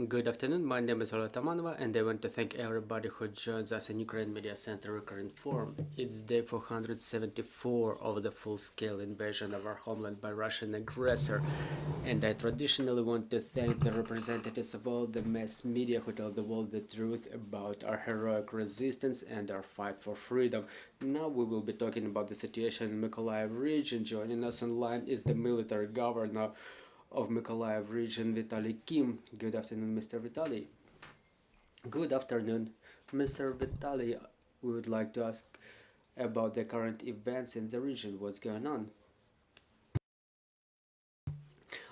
Good afternoon, my name is Ola Tamanova and I want to thank everybody who joins us in Ukraine Media Center recurrent forum. It's day 474 of the full-scale invasion of our homeland by Russian aggressor, and I traditionally want to thank the representatives of all the mass media who tell the world the truth about our heroic resistance and our fight for freedom. Now we will be talking about the situation in Mykolaiv region. Joining us online is the military governor of Mykolaiv region, Vitalii Kim. Good afternoon, Mr. Vitalii. Good afternoon, Mr. Vitalii. We would like to ask about the current events in the region. What's going on?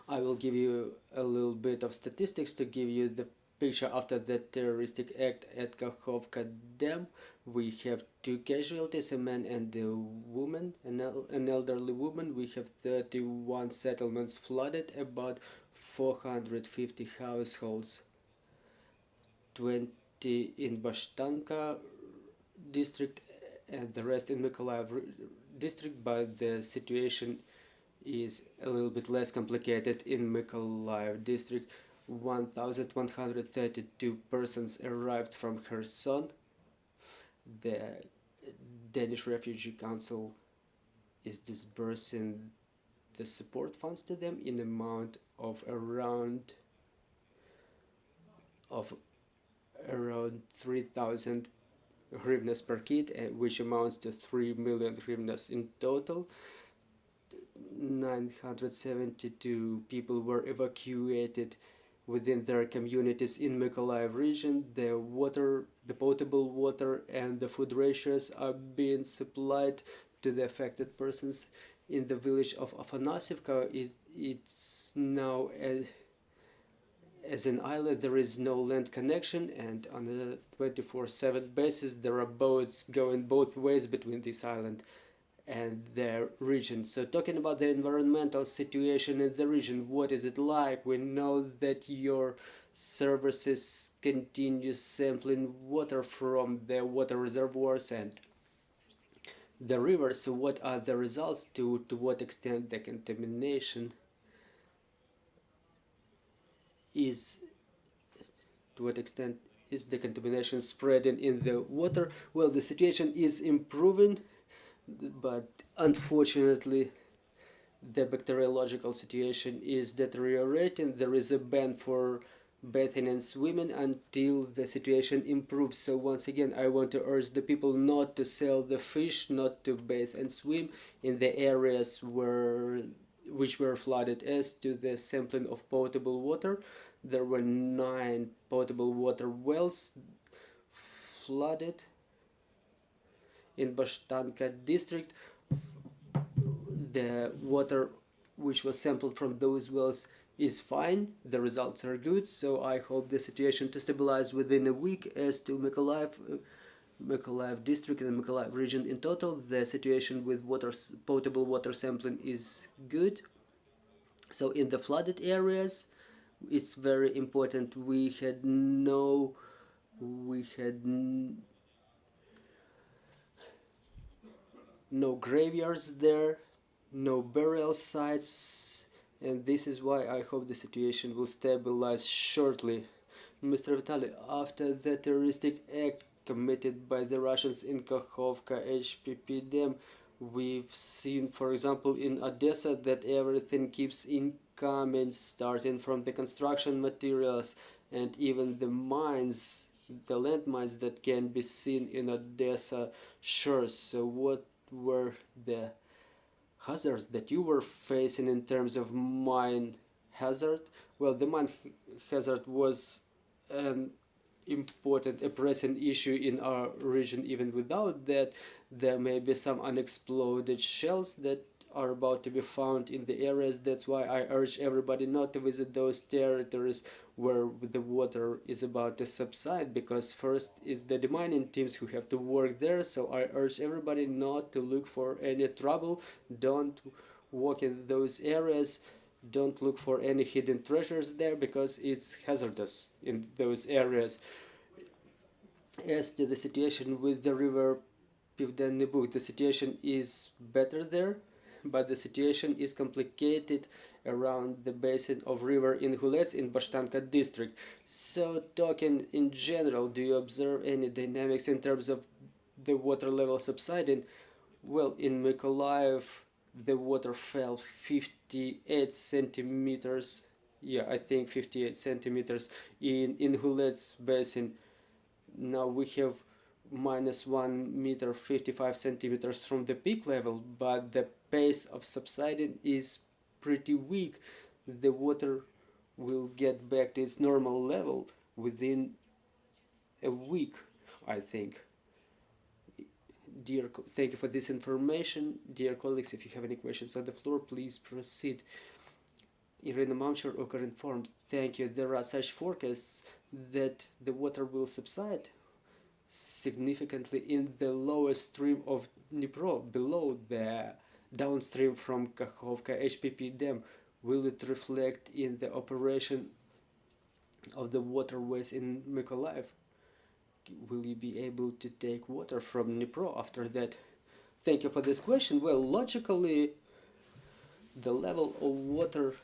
I will give you a little bit of statistics to give you the picture after the terroristic act at Kakhovka Dam. We have 2 casualties, a man and a woman, an elderly woman. We have 31 settlements flooded, about 450 households, 20 in Bashtanka district and the rest in Mykolaiv district, but the situation is a little bit less complicated in Mykolaiv district. 1,132 persons arrived from Kherson. The Danish Refugee Council is disbursing the support funds to them in amount of around 3,000 hryvnias per kid, which amounts to 3 million hryvnias in total. 972 people were evacuated within their communities in Mykolaiv region. The potable water and the food rations are being supplied to the affected persons. In the village of Afanasivka, it's now as an island. There is no land connection, and on a 24/7 basis there are boats going both ways between this island and their region. So talking about the environmental situation in the region, what is it like? We know that your services continue sampling water from the water reservoirs and the rivers. So what are the results? To what extent the contamination is to what extent is the contamination spreading in the water? Well, the situation is improving, but unfortunately the bacteriological situation is deteriorating. There is a ban for bathing and swimming until the situation improves. So once again, I want to urge the people not to sell the fish, not to bathe and swim in the areas which were flooded. As to the sampling of potable water, there were 9 potable water wells flooded in Bashtanka district. The water which was sampled from those wells is fine, the results are good, so I hope the situation to stabilize within a week. As to Mykolaiv district and Mykolaiv region in total, the situation with potable water sampling is good. So in the flooded areas, it's very important. We had no graveyards there, no burial sites, and this is why I hope the situation will stabilize shortly. Mr. Vitalii, after the terroristic act committed by the Russians in Kakhovka HPP dam, we've seen, for example, in Odessa, that everything keeps incoming, starting from the construction materials and even the mines, the landmines that can be seen in Odessa shores. So what were the hazards that you were facing in terms of mine hazard? Well, the mine hazard was an important, a pressing issue in our region. Even without that, there may be some unexploded shells that are about to be found in the areas. That's why I urge everybody not to visit those territories where the water is about to subside, because first is the demining teams who have to work there. So I urge everybody not to look for any trouble. Don't walk in those areas. Don't look for any hidden treasures there, because it's hazardous in those areas. As to the situation with the river Pivden-Nebuk, the situation is better there, but the situation is complicated around the basin of river Ingulets in Bashtanka district. So talking in general, do you observe any dynamics in terms of the water level subsiding? Well, in Mykolaiv the water fell 58 centimeters. Yeah, I think 58 centimeters. In Ingulets basin now we have -1 meter 55 centimeters from the peak level, but the pace of subsiding is pretty weak. The water will get back to its normal level within a week, I think. Thank you for this information. Dear colleagues, if you have any questions on the floor, please proceed. Irina Mamchur, Ukr informed. Thank you. There are such forecasts that the water will subside significantly in the lowest stream of Dnipro, below the downstream from Kakhovka HPP dam. Will it reflect in the operation of the waterways in Mykolaiv? Will you be able to take water from Dnipro after that? Thank you for this question. Well, logically, the level of water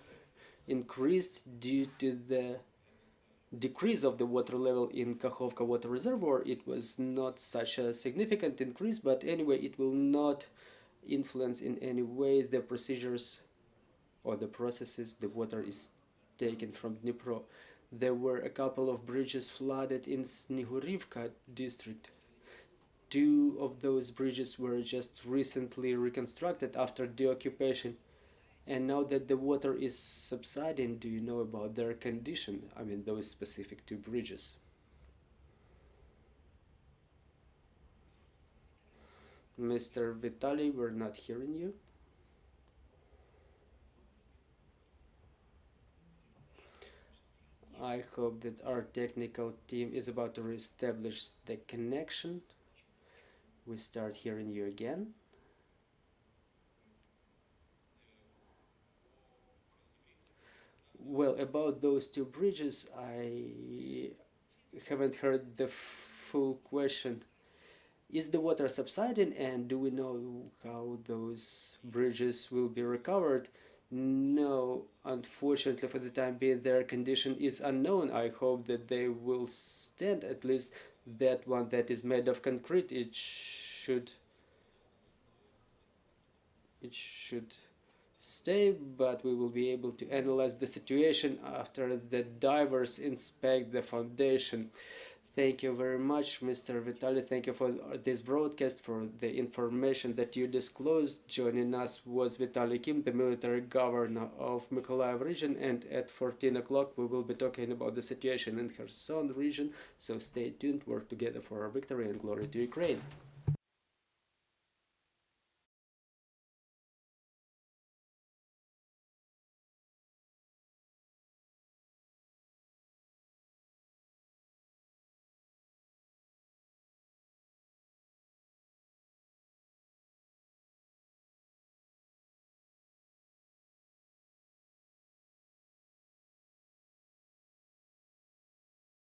increased due to the decrease of the water level in Kakhovka water reservoir. It was not such a significant increase, but anyway, it will not influence in any way the procedures or the processes the water is taken from Dnipro. There were a couple of bridges flooded in Snihurivka district. Two of those bridges were just recently reconstructed after the occupation. And now that the water is subsiding, do you know about their condition? I mean, those specific two bridges. Mr. Vitalii, we're not hearing you. I hope that our technical team is about to reestablish the connection. We start hearing you again. Well, about those two bridges, I haven't heard the full question. Is the water subsiding, and do we know how those bridges will be recovered? No, unfortunately for the time being their condition is unknown. I hope that they will stand, at least that one that is made of concrete. It should stay, but we will be able to analyze the situation after the divers inspect the foundation. Thank you very much, Mr. Vitalii. Thank you for this broadcast, for the information that you disclosed. Joining us was Vitalii Kim, the military governor of Mykolaiv region, and at 14 o'clock we will be talking about the situation in Kherson region. So stay tuned, work together for our victory, and glory to Ukraine.